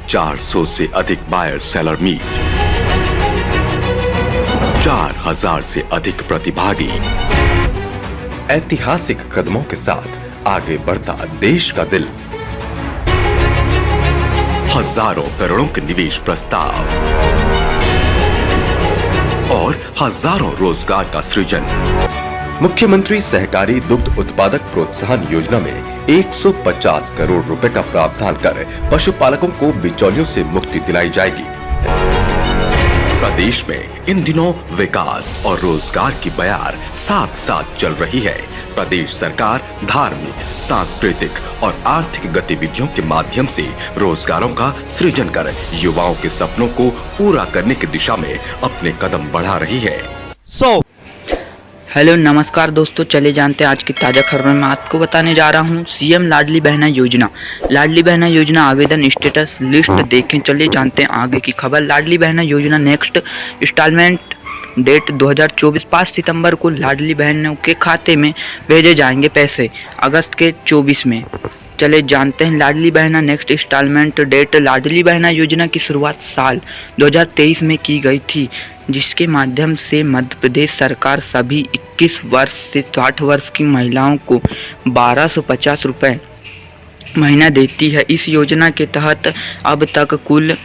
400 से अधिक buyer seller meet, 4000 से अधिक प्रतिभागी। ऐतिहासिक कदमों के साथ आगे बढ़ता देश का दिल, हजारों करोड़ों के निवेश प्रस्ताव और हजारों रोजगार का सृजन। मुख्यमंत्री सहकारी दुग्ध उत्पादक प्रोत्साहन योजना में 150 करोड़ रुपए का प्रावधान कर पशुपालकों को बिचौलियों से मुक्ति दिलाई जाएगी। प्रदेश में इन दिनों विकास और रोजगार की बयार साथ साथ चल रही है। प्रदेश सरकार धार्मिक, सांस्कृतिक और आर्थिक गतिविधियों के माध्यम से रोजगारों का सृजन कर युवाओं के सपनों को पूरा करने की दिशा में अपने कदम बढ़ा रही है। हेलो नमस्कार दोस्तों, चले जानते हैं आज की ताज़ा खबरों में। आपको बताने जा रहा हूं सीएम लाडली बहना योजना। लाडली बहना योजना आवेदन स्टेटस लिस्ट देखें। चलिए जानते हैं आगे की खबर। लाडली बहना योजना नेक्स्ट इंस्टॉलमेंट डेट 2024 5 सितंबर को लाडली बहनों के खाते में भेजे जाएंगे पैसे, अगस्त के 24 में। चले जानते हैं Ladli Behna next instalment date. Ladli Behna योजना की शुरुआत साल 2023 में की गई थी, जिसके माध्यम से मध्य प्रदेश सरकार सभी 21 वर्ष से 60 वर्ष की महिलाओं को 1250 रुपये महीना देती है। इस योजना के तहत अब तक कुल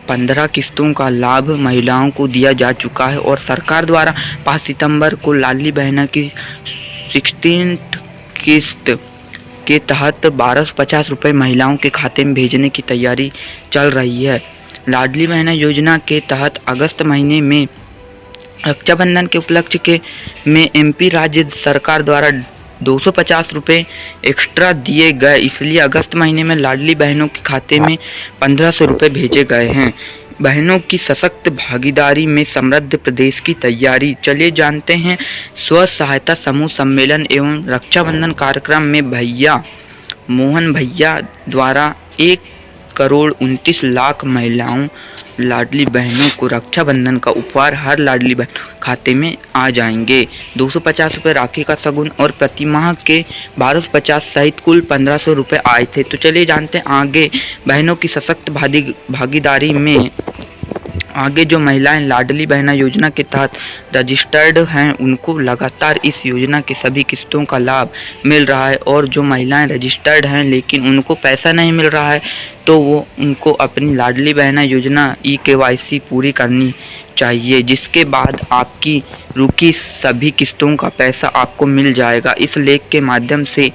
15 किस्तों का लाभ महिलाओं को दिया जा चुका है और सरकार द्वारा 5 सितंबर को लाडली बहना की 16th किस्त के तहत 1250 रुपये महिलाओं के खाते में भेजने की तैयारी चल रही है। लाडली बहना योजना के तहत अगस्त महीने में रक्षाबंधन के उपलक्ष्य में एमपी राज्य सरकार द्वारा 250 रुपये एक्स्ट्रा दिए गए, इसलिए अगस्त महीने में लाडली बहनों के खाते में 1500 रुपये भेजे गए हैं। बहनों की सशक्त भागीदारी में समृद्ध प्रदेश की तैयारी। चलिए जानते हैं स्व सहायता समूह सम्मेलन एवं रक्षाबंधन कार्यक्रम में भैया मोहन भैया द्वारा 1,29,00,000 महिलाओं लाडली बहनों को रक्षाबंधन का उपहार हर लाडली बहन खाते में आ जाएंगे। 250 रुपये राखी का शगुन और प्रतिमाह के 1250 सहित कुल 1500 रुपये आए थे। तो चलिए जानते हैं आगे बहनों की सशक्त भागीदारी में। आगे जो महिलाएं लाडली बहना योजना के तहत रजिस्टर्ड हैं उनको लगातार इस योजना की सभी किस्तों का लाभ मिल रहा है, और जो महिलाएं रजिस्टर्ड हैं लेकिन उनको पैसा नहीं मिल रहा है तो वो उनको अपनी लाडली बहना योजना KYC पूरी करनी चाहिए, जिसके बाद आपकी रुकी सभी किस्तों का पैसा आपको मिल जाएगा। इस लेख के माध्यम से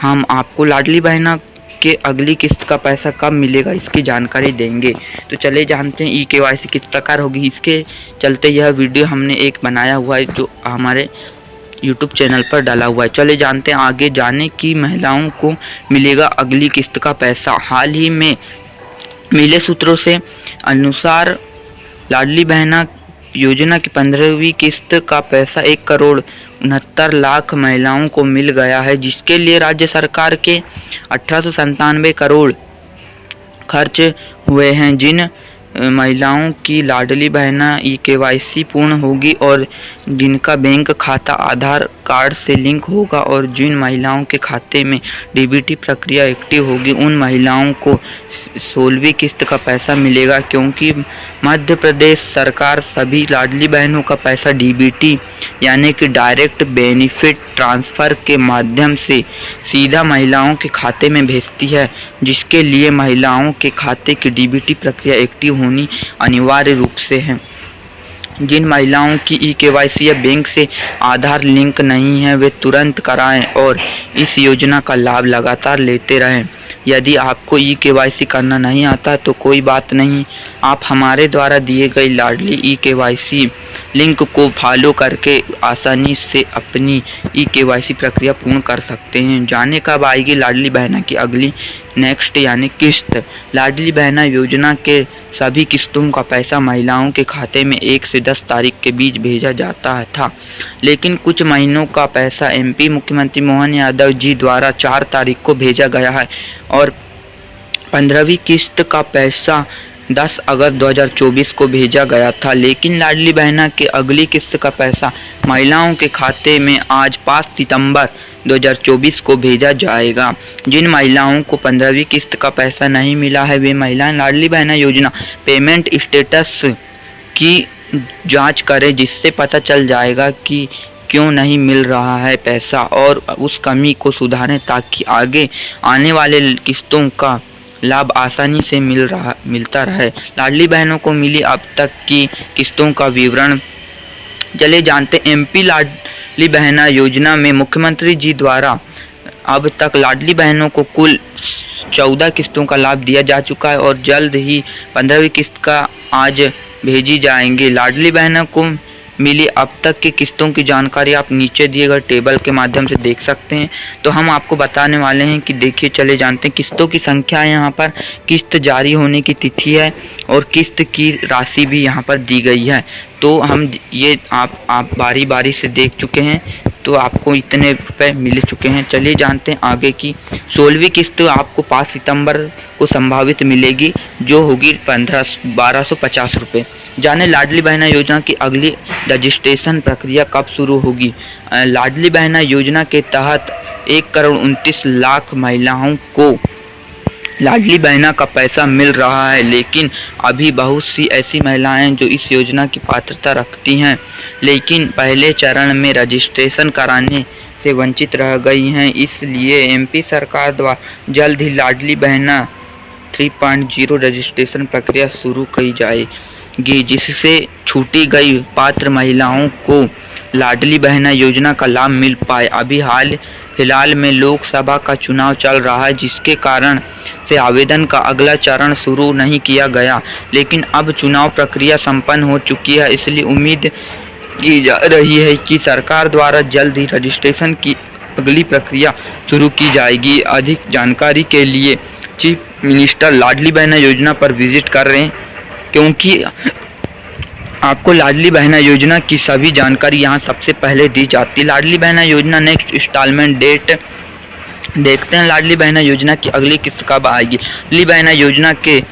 हम आपको लाडली बहना के अगली किस्त का पैसा कब मिलेगा इसकी जानकारी देंगे। तो चले जानते हैं KYC किस प्रकार होगी। इसके चलते यह वीडियो हमने एक बनाया हुआ है जो हमारे YouTube चैनल पर डाला हुआ है। चले जानते हैं आगे जाने की महिलाओं को मिलेगा अगली किस्त का पैसा। हाल ही में मिले सूत्रों से अनुसार लाडली बहना योजना की 15वीं किस्त का पैसा 1,69,00,000 महिलाओं को मिल गया है, जिसके लिए राज्य सरकार के 1897 करोड़ खर्च हुए हैं। जिन महिलाओं की लाडली बहना KYC पूर्ण होगी और जिनका बैंक खाता आधार कार्ड से लिंक होगा और जिन महिलाओं के खाते में DBT प्रक्रिया एक्टिव होगी, उन महिलाओं को 16वीं किस्त का पैसा मिलेगा, क्योंकि मध्य प्रदेश सरकार सभी लाडली बहनों का पैसा DBT यानी कि डायरेक्ट बेनिफिट ट्रांसफ़र के माध्यम से सीधा महिलाओं के खाते में भेजती है, जिसके लिए महिलाओं के खाते की DBT प्रक्रिया एक्टिव होनी अनिवार्य रूप से है। जिन महिलाओं की KYC या बैंक से आधार लिंक नहीं है वे तुरंत कराएं और इस योजना का लाभ लगातार लेते रहें। यदि आपको KYC करना नहीं आता तो कोई बात नहीं, आप हमारे द्वारा दिए गए लाडली KYC लिंक को फॉलो करके आसानी से अपनी KYC प्रक्रिया पूर्ण कर सकते हैं। जाने कब आएगी लाडली बहना की अगली नेक्स्ट यानी किस्त। लाडली बहना योजना के सभी किस्तों का पैसा महिलाओं के खाते में 1 से 10 तारीख के बीच भेजा जाता था, लेकिन कुछ महीनों का पैसा MP मुख्यमंत्री मोहन यादव जी द्वारा 4 तारीख को भेजा गया है और 15वीं किस्त का पैसा 10 अगस्त 2024 को भेजा गया था। लेकिन लाडली बहना के अगली किस्त का पैसा महिलाओं के खाते में आज 5 सितंबर 2024 को भेजा जाएगा। जिन महिलाओं को 15वीं किस्त का पैसा नहीं मिला है वे महिलाएं लाडली बहना योजना पेमेंट स्टेटस की जांच करें, जिससे पता चल जाएगा कि क्यों नहीं मिल रहा है पैसा और उस कमी को सुधारें ताकि आगे आने वाले किस्तों का लाभ आसानी से मिलता रहे। लाडली बहनों को मिली अब तक की किस्तों का विवरण चले जानते। एमपी लाडली बहना योजना में मुख्यमंत्री जी द्वारा अब तक लाडली बहनों को कुल 14 किस्तों का लाभ दिया जा चुका है और जल्द ही 15वीं किस्त का आज भेजी जाएंगी। लाडली बहनों को मिली अब तक की किस्तों की जानकारी आप नीचे दिए गए टेबल के माध्यम से देख सकते हैं। तो हम आपको बताने वाले हैं कि देखिए चले जानते हैं किस्तों की संख्या है, यहाँ पर किस्त जारी होने की तिथि है और किस्त की राशि भी यहाँ पर दी गई है। तो हम ये आप बारी बारी से देख चुके हैं, तो आपको इतने रुपए मिल चुके हैं। चलिए जानते हैं आगे की। 16वीं किस्त आपको 5 सितंबर को संभावित मिलेगी, जो होगी 1250 रुपये। जाने लाडली बहना योजना की अगली रजिस्ट्रेशन प्रक्रिया कब शुरू होगी। लाडली बहना योजना के तहत 1,29,00,000 महिलाओं को लाडली बहना का पैसा मिल रहा है, लेकिन अभी बहुत सी ऐसी महिलाएं जो इस योजना की पात्रता रखती हैं लेकिन पहले चरण में रजिस्ट्रेशन कराने से वंचित रह गई हैं। इसलिए एमपी सरकार द्वारा जल्द ही लाडली बहना 3.0 रजिस्ट्रेशन प्रक्रिया शुरू की जाएगी, जिससे छूटी गई पात्र महिलाओं को लाडली बहना योजना का लाभ मिल पाए। अभी फिलहाल में लोकसभा का चुनाव चल रहा है, जिसके कारण से आवेदन का अगला चरण शुरू नहीं किया गया, लेकिन अब चुनाव प्रक्रिया संपन्न हो चुकी है। इसलिए उम्मीद की जा रही है कि सरकार द्वारा जल्द ही रजिस्ट्रेशन की अगली प्रक्रिया शुरू की जाएगी। अधिक जानकारी के लिए चीफ मिनिस्टर लाडली बहना योजना पर विजिट कर रहे हैं, क्योंकि आपको लाडली बहना योजना की सभी जानकारी यहाँ सबसे पहले दी जाती है। लाडली बहना योजना नेक्स्ट इंस्टॉलमेंट डेट देखते हैं। लाडली बहना योजना की अगली किस्त कब आएगी। लाडली बहना योजना के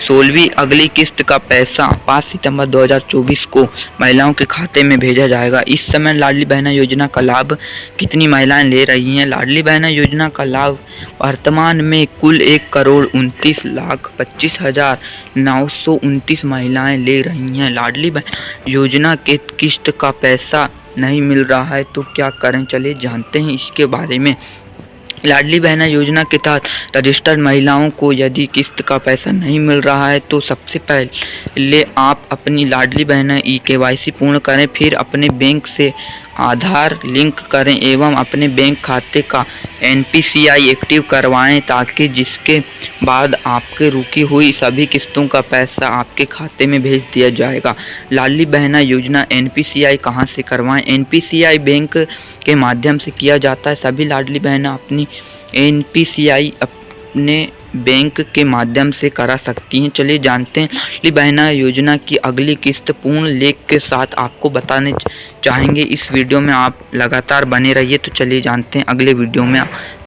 16वीं अगली किस्त का पैसा 5 सितंबर 2024 को महिलाओं के खाते में भेजा जाएगा। इस समय लाडली बहना योजना का लाभ कितनी महिलाएं ले रही हैं। लाडली बहना योजना का लाभ वर्तमान में कुल 1,29,25,929 महिलाएं ले रही हैं। लाडली बहना योजना के किस्त का पैसा नहीं मिल रहा है तो क्या करें, चलिए जानते हैं इसके बारे में। लाडली बहना योजना के तहत रजिस्टर्ड महिलाओं को यदि किस्त का पैसा नहीं मिल रहा है तो सबसे पहले आप अपनी लाडली बहना KYC पूर्ण करें, फिर अपने बैंक से आधार लिंक करें एवं अपने बैंक खाते का NPCI एक्टिव करवाएं, ताकि जिसके बाद आपके रुकी हुई सभी किस्तों का पैसा आपके खाते में भेज दिया जाएगा। लाडली बहना योजना NPCI कहां से करवाएं। NPCI बैंक के माध्यम से किया जाता है। सभी लाडली बहना अपनी NPCI अपने बैंक के माध्यम से करा सकती हैं। चलिए जानते हैं लाडली बहना योजना की अगली किस्त पूर्ण लेख के साथ आपको बताने चाहेंगे। इस वीडियो में आप लगातार बने रहिए। तो चलिए जानते हैं अगले वीडियो में।